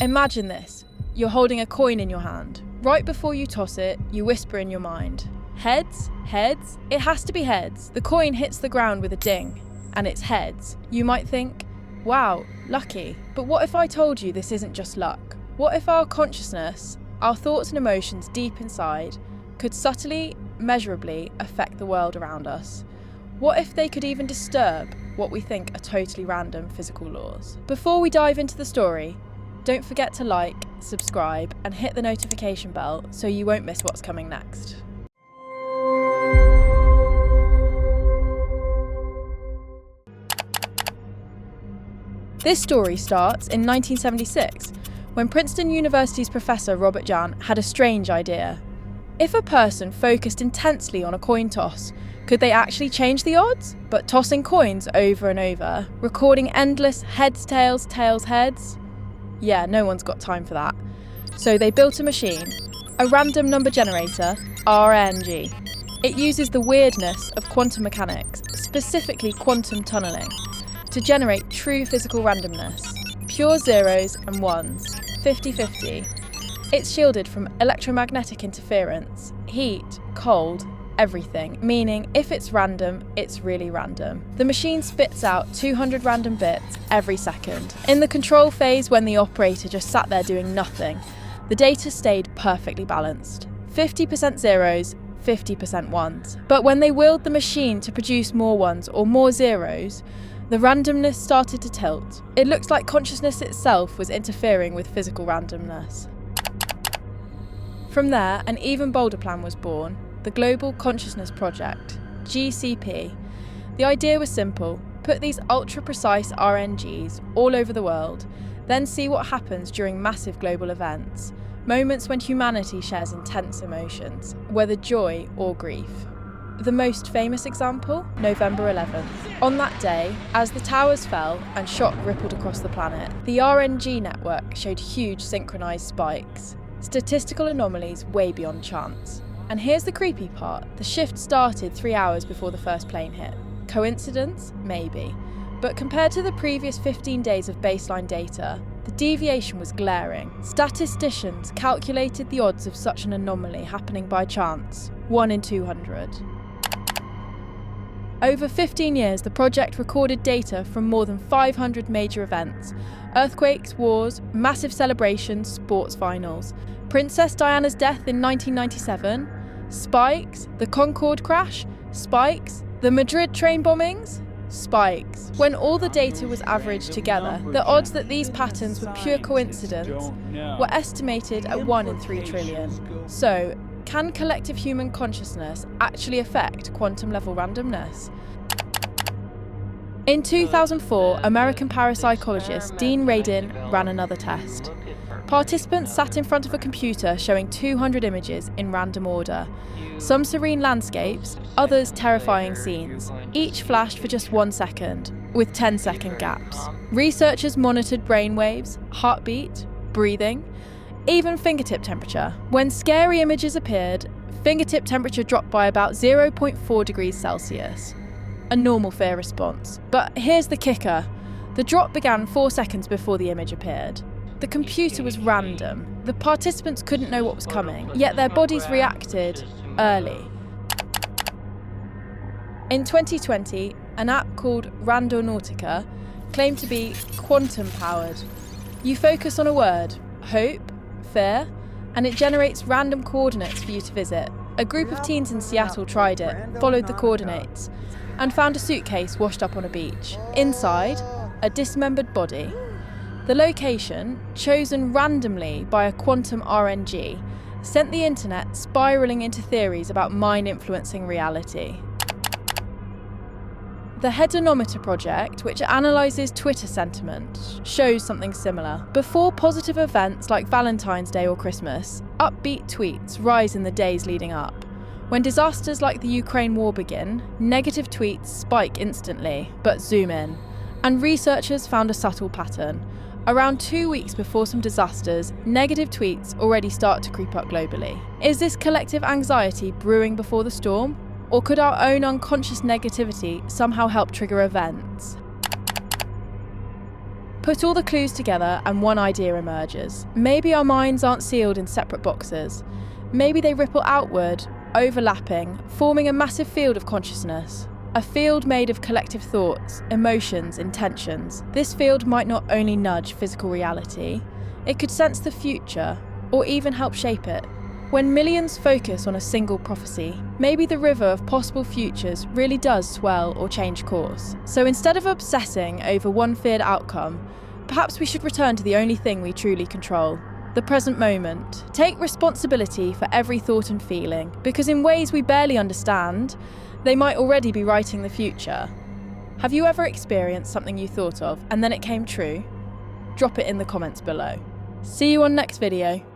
Imagine this. You're holding a coin in your hand. Right before you toss it, you whisper in your mind, heads, heads, it has to be heads. The coin hits the ground with a ding, and it's heads. You might think, wow, lucky. But what if I told you this isn't just luck? What if our consciousness, our thoughts and emotions deep inside, could subtly, measurably affect the world around us? What if they could even disturb what we think are totally random physical laws? Before we dive into the story, don't forget to like, subscribe, and hit the notification bell so you won't miss what's coming next. This story starts in 1976, when Princeton University's professor Robert Jahn had a strange idea. If a person focused intensely on a coin toss, could they actually change the odds? But tossing coins over and over, recording endless heads, tails, tails, heads? Yeah, no one's got time for that. So they built a machine, a random number generator, RNG. It uses the weirdness of quantum mechanics, specifically quantum tunneling, to generate true physical randomness, pure zeros and ones, 50-50. It's shielded from electromagnetic interference, heat, cold, everything, meaning if it's random, it's really random. The machine spits out 200 random bits every second. In the control phase, when the operator just sat there doing nothing, the data stayed perfectly balanced. 50% zeros, 50% ones. But when they willed the machine to produce more ones or more zeros, the randomness started to tilt. It looked like consciousness itself was interfering with physical randomness. From there, an even bolder plan was born, the Global Consciousness Project, GCP. The idea was simple: put these ultra-precise RNGs all over the world, then see what happens during massive global events, moments when humanity shares intense emotions, whether joy or grief. The most famous example? November 11th. On that day, as the towers fell and shock rippled across the planet, the RNG network showed huge synchronised spikes, statistical anomalies way beyond chance. And here's the creepy part: the shift started 3 hours before the first plane hit. Coincidence? Maybe. But compared to the previous 15 days of baseline data, the deviation was glaring. Statisticians calculated the odds of such an anomaly happening by chance, 1 in 200. Over 15 years, the project recorded data from more than 500 major events: earthquakes, wars, massive celebrations, sports finals, Princess Diana's death in 1997, spikes, the Concorde crash, spikes, the Madrid train bombings, spikes. When all the data was averaged together, the odds that these patterns were pure coincidence were estimated at 1 in 3 trillion. So, can collective human consciousness actually affect quantum level randomness? In 2004, American parapsychologist Dean Radin ran another test. Participants sat in front of a computer showing 200 images in random order, some serene landscapes, others terrifying scenes. Each flashed for just 1 second, with 10-second gaps. Researchers monitored brainwaves, heartbeat, breathing, even fingertip temperature. When scary images appeared, fingertip temperature dropped by about 0.4 degrees Celsius. A normal fear response. But here's the kicker: the drop began 4 seconds before the image appeared. The computer was random. The participants couldn't know what was coming, yet their bodies reacted early. In 2020, an app called Randonautica claimed to be quantum-powered. You focus on a word, hope, fear, and it generates random coordinates for you to visit. A group of teens in Seattle tried it, followed the coordinates, and found a suitcase washed up on a beach. Inside, a dismembered body. The location, chosen randomly by a quantum RNG, sent the internet spiralling into theories about mind influencing reality. The Hedonometer project, which analyses Twitter sentiment, shows something similar. Before positive events like Valentine's Day or Christmas, upbeat tweets rise in the days leading up. When disasters like the Ukraine war begin, negative tweets spike instantly, but zoom in. And researchers found a subtle pattern. Around 2 weeks before some disasters, negative tweets already start to creep up globally. Is this collective anxiety brewing before the storm? Or could our own unconscious negativity somehow help trigger events? Put all the clues together and one idea emerges. Maybe our minds aren't sealed in separate boxes. Maybe they ripple outward, overlapping, forming a massive field of consciousness. A field made of collective thoughts, emotions, intentions. This field might not only nudge physical reality, it could sense the future, or even help shape it. When millions focus on a single prophecy, maybe the river of possible futures really does swell or change course. So instead of obsessing over one feared outcome, perhaps we should return to the only thing we truly control: the present moment. Take responsibility for every thought and feeling, because in ways we barely understand, they might already be writing the future. Have you ever experienced something you thought of and then it came true? Drop it in the comments below. See you on next video.